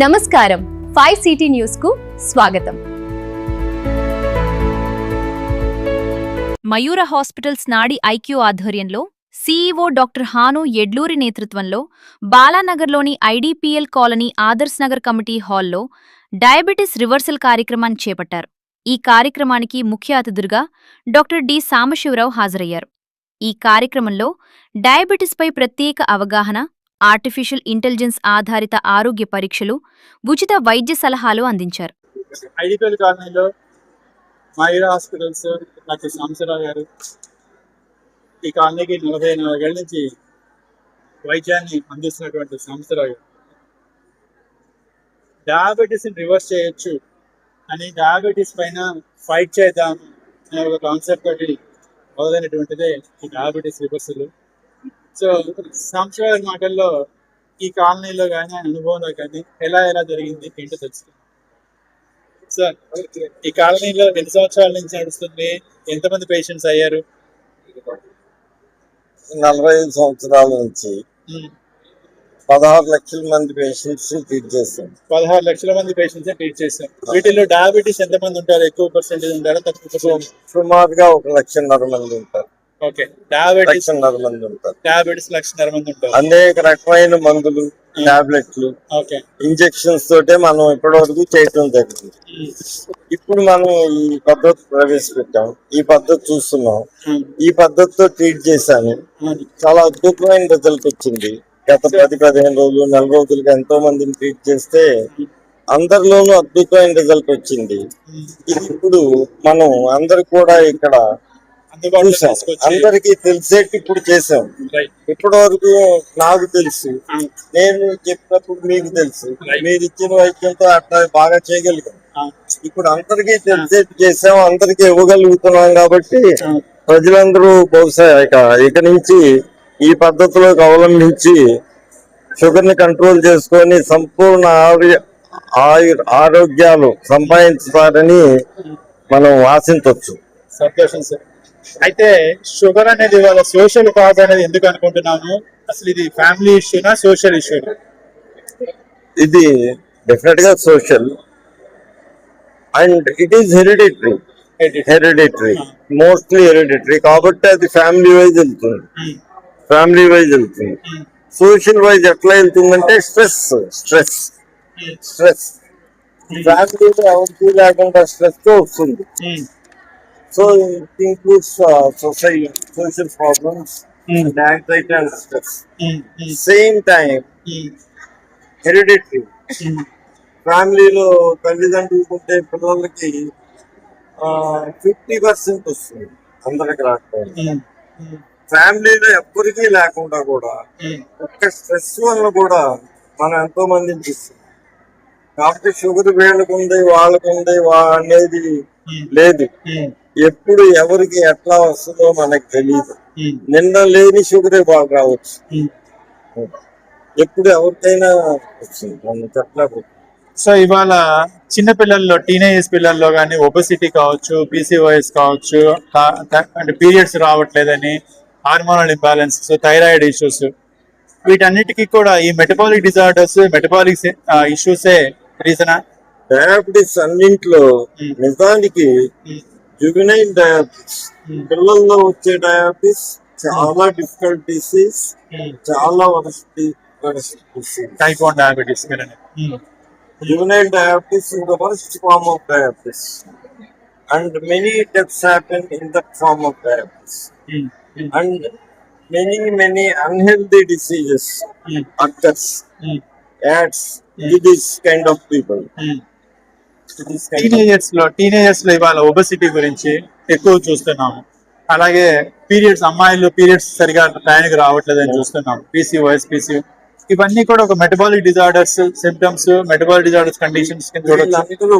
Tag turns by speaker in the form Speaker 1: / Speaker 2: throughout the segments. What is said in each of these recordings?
Speaker 1: నమస్కారం 5CT news కు స్వాగతం.
Speaker 2: మయూర హాస్పిటల్స్ నాడి ఐక్యూ ఆధ్వర్యంలో సీఈఓ డాక్టర్ హాను ఎడ్లూరి నేతృత్వంలో బాలానగర్లోని IDPL colony Adarsh Nagar committee హాల్లో డయాబెటిస్ రివర్సల్ కార్యక్రమాన్ని చేపట్టారు. ఈ కార్యక్రమానికి ముఖ్య అతిథులుగా డాక్టర్ డి సాంబశివరావు హాజరయ్యారు. ఈ కార్యక్రమంలో డయాబెటిస్పై ప్రత్యేక అవగాహన, ఆర్టిఫిషియల్ ఇంటెలిజెన్స్ ఆధారిత ఆరోగ్య పరీక్షలు, ఉచిత వైద్య సలహాలు అందించారు.
Speaker 3: ఐడిపిఎల్ కాలనీలో మయూర హాస్పిటల్స్ డాక్టర్ సాంబశివరావు గారు ఈ కాలనీకి 44 ఏళ్ల నుంచి వైద్యాన్ని అందిస్తున్నటువంటి సాంబశివరావు గారు డయాబెటీస్ని రివర్స్ చేయొచ్చు అని, డయాబెటీస్ పైన ఫైట్ చేద్దాం అనే ఒక కాన్సెప్ట్ తోటి మొదలైనటువంటిదే ఈ డయాబెటీస్ రివర్సల్. సో సాంబశివరావు గారి మాటల్లో ఈ కాలనీలో కానీ ఆయన అనుభవంలో కానీ ఎలా జరిగింది ఏంటో తెలుసుకుంది. సార్, ఈ కాలనీలో ఎన్ని సంవత్సరాల నుంచి నడుస్తుంది? ఎంతమంది పేషెంట్స్ అయ్యారు?
Speaker 4: 45 సంవత్సరాల నుంచి 16 లక్షల మంది పేషెంట్స్ ట్రీట్ చేస్తాం.
Speaker 3: 16 లక్షల మంది పేషెంట్స్ ట్రీట్ చేస్తాం. వీటిలో డయాబెటీస్ ఎంతమంది ఉంటారు? ఎక్కువ పర్సెంటేజ్ ఉంటారా, తక్కువ?
Speaker 4: సుమారుగా 1,50,000 మంది ఉంటారు.
Speaker 3: ఓకే, డయాబెటీస్
Speaker 4: 1,50,000 మంది ఉంటారు.
Speaker 3: డయాబెటీస్ 1,50,000 మంది ఉంటారు.
Speaker 4: అనేక రకమైన మందులు, టాబ్లెట్లు,
Speaker 3: ఓకే,
Speaker 4: ఇంజెక్షన్స్ తోటే మనం ఇప్పటి వరకు చేయటం జరిగింది. ఇప్పుడు మనం ఈ పద్ధతి ప్రవేశపెట్టాం. ఈ పద్ధతి చూస్తున్నాం. ఈ పద్ధతితో ట్రీట్ చేశాను. చాలా అద్భుతమైన రిజల్ట్ వచ్చింది. గత 10-15 రోజులు, 4 రోజులుగా ఎంతో మందిని ట్రీట్ చేస్తే అందరిలోనూ అద్భుతమైన రిజల్ట్ వచ్చింది. ఇది ఇప్పుడు మనం అందరు కూడా ఇక్కడ చూసాం, అందరికి తెలిసేట్టు ఇప్పుడు చేసాం. ఇప్పటి వరకు నాకు తెలుసు, నేను చెప్పినప్పుడు మీకు తెలుసు, మీరు ఇచ్చిన వైద్యంతో అట్లా బాగా చేయగలిగాం. ఇప్పుడు అందరికీ తెలిసేట్టు చేసాం, అందరికీ ఇవ్వగలుగుతున్నాం. కాబట్టి ప్రజలందరూ బహుశా ఇక నుంచి ఈ పద్ధతిలోకి అవలంబించి షుగర్ ని కంట్రోల్ చేసుకొని సంపూర్ణ ఆరోగ్యాలు సంపాదించుతారని మనం ఆశించవచ్చు.
Speaker 3: సంతోషం సార్. అయితే షుగర్ అనేది వాళ్ళ సోషల్ కాజ్ అనేది ఎందుకు అనుకుంటున్నాము? అసలు ఇది ఫ్యామిలీ ఇష్యూనా, సోషల్ ఇష్యూనా?
Speaker 4: ఇది డెఫినెట్ గా social and it is hereditary, mostly hereditary. కాబట్టి అది ఫ్యామిలీ వైజ్ వెళ్తుంది. సోషల్ వైజ్ ఎట్లా వెళ్తుందంటే స్ట్రెస్ ఫ్యామిలీలో ఎవరికి లేకుండా స్ట్రెస్ తో వస్తుంది. So it includes social problems and anxiety and stress. Same time, hereditary. ఫ్యామిలీలో తల్లిదండ్రులు ఉంటే పిల్లలకి 50% వస్తుంది, అందరికి రాకపోయింది. ఫ్యామిలీలో ఎవ్వరికీ లేకుండా కూడా ఒక్క స్ట్రెస్ వల్ల కూడా మనం ఎంతో మందిని చూస్తాం. కాబట్టి షుగర్ వీళ్ళకుంది వాళ్ళకుంది అనేది లేదు. ఎప్పుడు ఎవరికి ఎట్లా వస్తుందో మనకు తెలియదు. నిన్న లేని షుగరే బాగా రావచ్చు. ఎప్పుడు ఎవరికైనా వస్తుంది, మనం చెప్పలేదు.
Speaker 3: సో ఇవాళ చిన్న పిల్లల్లో, టీనేజ్ పిల్లల్లో కానీ ఒబెసిటీ కావచ్చు, PCOS కావచ్చు, అంటే పీరియడ్స్ రావట్లేదని, హార్మోనల్ ఇంబ్యాలెన్స్, థైరాయిడ్ ఇష్యూస్, వీటన్నిటికీ కూడా ఈ మెటబాలిక్ డిజార్డర్స్, మెటబాలిక్ ఇష్యూసే రీజనా?
Speaker 4: డయాబెటీస్ అన్నింటిలో నిజానికి జువెనైల్ డయాబెటీస్, పిల్లల్లో వచ్చే డయాబెటీస్ చాలా డిఫికల్ట్ డిసీజ్, చాలా worst disease.
Speaker 3: Type 1 diabetes.
Speaker 4: Juvenile diabetes is the worst form of diabetes, and many deaths happen in that form of diabetes. And many unhealthy diseases occurs at these kind of people.
Speaker 3: Teenagers లో ఇవాళ obesity గురించి ఎక్కువ చూస్తున్నాము. అలాగే periods, అమ్మాయిలు periods సరిగా టైంకి రావట్లేదని చూస్తున్నాం. PCOS, PCO, ఇవన్నీ కూడా ఒక metabolic disorders symptoms, metabolic disorders conditions కింద
Speaker 4: అందరూ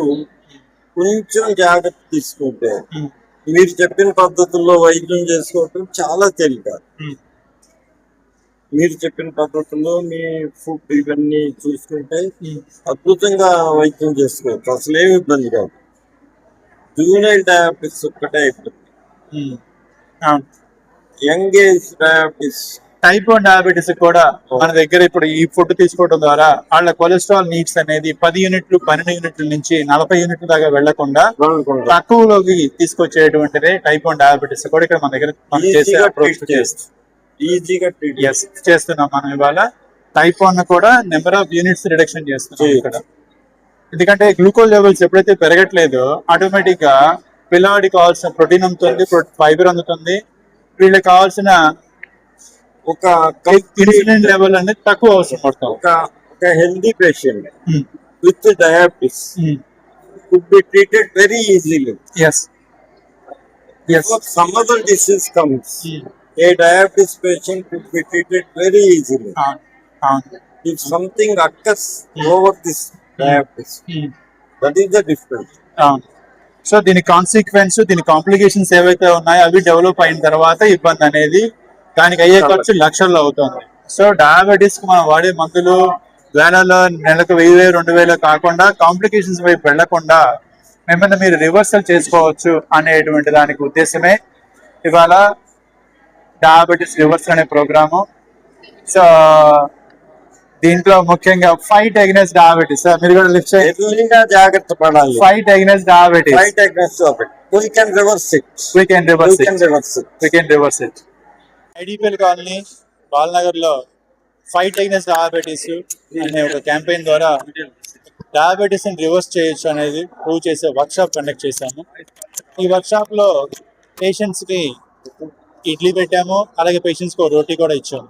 Speaker 4: కొంచెం జాగ్రత్త తీసుకుంటే మీరు చెప్పిన పద్ధతుల్లో వైద్యం చేసుకోవటం చాలా తేలిక. మీరు చెప్పిన పద్ధతుల్లో మీ ఫుడ్ ఇవన్నీ చూసుకుంటే అద్భుతంగా వైద్యం చేసుకోవచ్చు, అసలు ఏమి ఇబ్బంది కాదు. జూనైల్ డయాబెటీస్ ఒక్కటే అయిపోతుంది. Young age diabetes
Speaker 3: type 1 diabetes కూడా మన దగ్గర ఇప్పుడు ఈ ఫుడ్ తీసుకోవడం ద్వారా వాళ్ళ కొలెస్ట్రాల్ నీడ్స్ అనేది 10 యూనిట్లు 12 యూనిట్ల నుంచి 40 యూనిట్ల దాకా వెళ్లకుండా తక్కువలోకి తీసుకొచ్చేటువంటిదే టైప్ 1 డయాబెటీస్ కూడా ఇక్కడ మన దగ్గర మనం చేసే approach
Speaker 4: ఈజీగా ట్రీట్
Speaker 3: చేస్తున్నాం మనం ఇవాళ. టైప్ 1 కూడా నెంబర్ ఆఫ్ యూనిట్స్ రిడక్షన్ చేస్తున్నాం ఇక్కడ. ఎందుకంటే గ్లూకోజ్ లెవెల్స్ ఎప్పుడైతే పెరగట్లేదో ఆటోమేటిక్ గా పిల్లవాడికి కావాల్సిన ప్రోటీన్ అందుతుంది, ఫైబర్ అందుతుంది, వీళ్ళకి కావాల్సిన
Speaker 4: ఒక
Speaker 3: ఇన్సులిన్ లెవెల్ అనేది తక్కువ అవసరం పడతాం.
Speaker 4: ఒక healthy patient with diabetes could be treated very easily.
Speaker 3: Yes. Yes.
Speaker 4: If some other disease comes, a diabetes patient could be treated very easily. If something occurs over this diabetes, that is the difference.
Speaker 3: So దీని consequence, దీని complications ఏవైతే ఉన్నాయో అవి develop అయిన తర్వాత ఇబ్బంది అనేది, దానికి అయ్యే ఖర్చు లక్షల్లో అవుతుంది. సో డయాబెటీస్ కి మనం వాడే మందులు వేలలో నెలకు 1000 2000 కాకుండా కాంప్లికేషన్స్ వైపు వెళ్లకుండా మిమ్మల్ని మీరు రివర్సల్ చేసుకోవచ్చు అనేటువంటి దానికి ఉద్దేశమే ఇవాళ డయాబెటీస్ రివర్సల్ అనే ప్రోగ్రాము. సో దీంట్లో ముఖ్యంగా ఫైట్ అగైనెస్ట్ డయాబెటీస్, మీరు కూడా లిఫ్ట్
Speaker 4: ఎర్లీగా జాగ్రత్త పడాలి.
Speaker 3: Fight against diabetes,
Speaker 4: fight against diabetes. We can reverse it.
Speaker 3: We can reverse
Speaker 4: We
Speaker 3: it.
Speaker 4: can reverse it.
Speaker 3: We can reverse it. IDPL colony Balanagar లో fight against diabetes అనే ఒక campaign ద్వారా diabetes ని రివర్స్ చేయొచ్చు అనేది ప్రూవ్ చేసే work shop conduct చేశాము. ఈ వర్క్ షాప్ లో పేషెంట్స్ కి ఇడ్లీ పెట్టాము, అలాగే పేషెంట్స్ కి రోటీ కూడా ఇచ్చాము.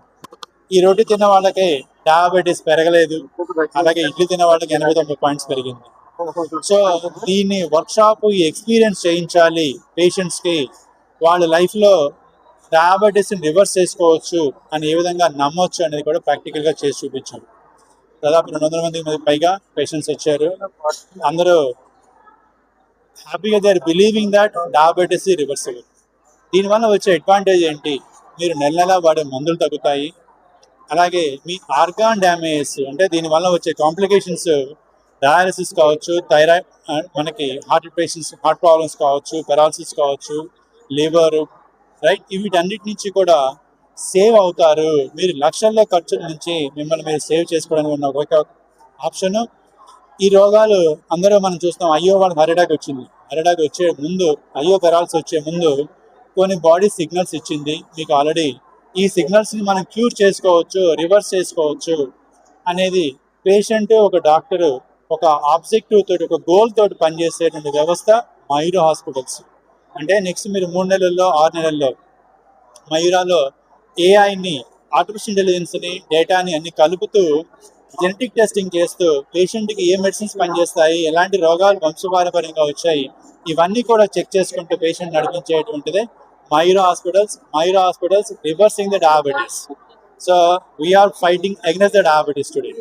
Speaker 3: ఈ రోటీ తిన్న వాళ్ళకి డయాబెటీస్ పెరగలేదు, అలాగే ఇడ్లీ తిన్న వాళ్ళకి 89 పాయింట్స్ పెరిగింది. సో దీన్ని వర్క్ షాప్ ఈ ఎక్స్పీరియన్స్ చేయించాలి పేషెంట్స్ కి, వాళ్ళ లైఫ్ లో డయాబెటీస్ ని రివర్స్ చేసుకోవచ్చు అని ఏ విధంగా నమ్మొచ్చు అనేది కూడా ప్రాక్టికల్ గా చేసి చూపించాము. దాదాపు 200 మందికి పైగా పేషెంట్స్ వచ్చారు. అందరూ హ్యాపీగా they are believing that diabetes reversible. దీనివల్ల వచ్చే అడ్వాంటేజ్ ఏంటి, మీరు నెల నెల వాడే మందులు తగ్గుతాయి, అలాగే మీ ఆర్గాన్ డ్యామేజ్ అంటే దీనివల్ల వచ్చే కాంప్లికేషన్స్ డయాలసిస్ కావచ్చు, థైరాయిడ్, మనకి హార్ట్ పేషెంట్స్ హార్ట్ ప్రాబ్లమ్స్ కావచ్చు, పెరాలసిస్ కావచ్చు, లివర్, రైట్, వీటన్నిటి నుంచి కూడా సేవ్ అవుతారు. మీరు లక్షల్లో ఖర్చుల నుంచి మిమ్మల్ని మీరు సేవ్ చేసుకోవడానికి ఉన్న ఒక ఆప్షన్. ఈ రోగాలు అందరూ మనం చూస్తాం, అయ్యో వాళ్ళకి హార్ట్ అటాక్ వచ్చింది, హార్ట్ అటాక్ వచ్చే ముందు, అయ్యో పెరాలసిస్ వచ్చే ముందు కొన్ని బాడీ సిగ్నల్స్ ఇచ్చింది మీకు ఆల్రెడీ. ఈ సిగ్నల్స్ ని మనం క్యూర్ చేసుకోవచ్చు, రివర్స్ చేసుకోవచ్చు అనేది పేషెంట్, ఒక డాక్టర్ ఒక ఆబ్జెక్టివ్ తోటి, ఒక గోల్ తోటి పనిచేసేటువంటి వ్యవస్థ మయూర హాస్పిటల్స్. అంటే నెక్స్ట్ మీరు 3 నెలల్లో 6 నెలల్లో మయూరాలో ఏఐని, ఆర్టిఫిషియల్ ఇంటెలిజెన్స్ని, డేటాని అన్ని కలుపుతూ జెనెటిక్ టెస్టింగ్ చేస్తూ పేషెంట్కి ఏ మెడిసిన్స్ పనిచేస్తాయి, ఎలాంటి రోగాలు వంశపారంపర్యంగా వచ్చాయి, ఇవన్నీ కూడా చెక్ చేసుకుంటూ పేషెంట్ నడిపించేటువంటిదే Mayura hospitals. Mayura hospitals reversing the diabetes. So we're fighting against the diabetes today.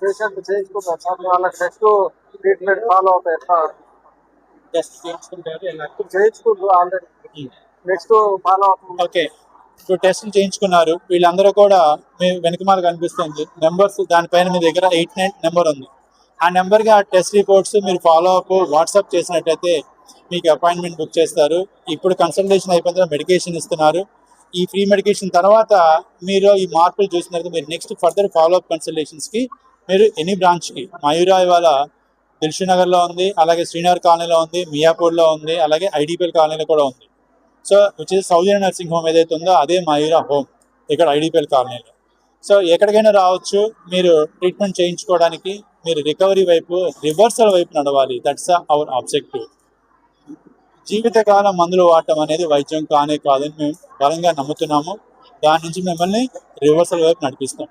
Speaker 5: Patient చేయించుకున్నారు సార్, వాళ్ళకి నెక్స్ట్ ట్రీట్మెంట్ ఫాలో అవుతాయి.
Speaker 3: టెస్ట్ చేయించుకుంటారు,
Speaker 5: చేయించుకుంటారు ఆల్రెడీ, నెక్స్ట్ ఫాలో అవుతుంది.
Speaker 3: ఓకే, ఇప్పుడు టెస్టులు చేయించుకున్నారు వీళ్ళందరూ కూడా మీ వెనుకమాల కనిపిస్తుంది నెంబర్స్, దానిపైన మీ దగ్గర 89 నెంబర్ ఉంది. ఆ నెంబర్కి ఆ టెస్ట్ రిపోర్ట్స్ మీరు ఫాలో అప్ వాట్సాప్ చేసినట్టయితే మీకు అపాయింట్మెంట్ బుక్ చేస్తారు. ఇప్పుడు కన్సల్టేషన్ అయిపోయిన తర్వాత మెడికేషన్ ఇస్తున్నారు. ఈ ఫ్రీ మెడికేషన్ తర్వాత మీరు ఈ మార్పులు చూసిన తర్వాత మీరు నెక్స్ట్ ఫర్దర్ ఫాలోఅప్ కన్సల్టేషన్స్కి మీరు ఎనీ బ్రాంచ్కి, మయూరా ఇవాళ దిల్షునగర్లో ఉంది, అలాగే శ్రీనగర్ కాలనీలో ఉంది, మియాపూర్లో ఉంది, అలాగే ఐడిపిఎల్ కాలనీలో కూడా ఉంది. సో వచ్చేసి సౌజన్య నర్సింగ్ హోమ్ ఏదైతే ఉందో అదే మయూరా హోమ్ ఇక్కడ ఐడిపిఎల్ కాలనీలో. సో ఎక్కడికైనా రావచ్చు మీరు ట్రీట్మెంట్ చేయించుకోవడానికి. మీరు రికవరీ వైపు, రివర్సల్ వైపు నడవాలి. That's our objective. జీవితకాలం మందులు వాడటం అనేది వైద్యం కానే కాదని మేము బలంగా నమ్ముతున్నాము. దాని నుంచి మిమ్మల్ని రివర్సల్ వైపు నడిపిస్తాం.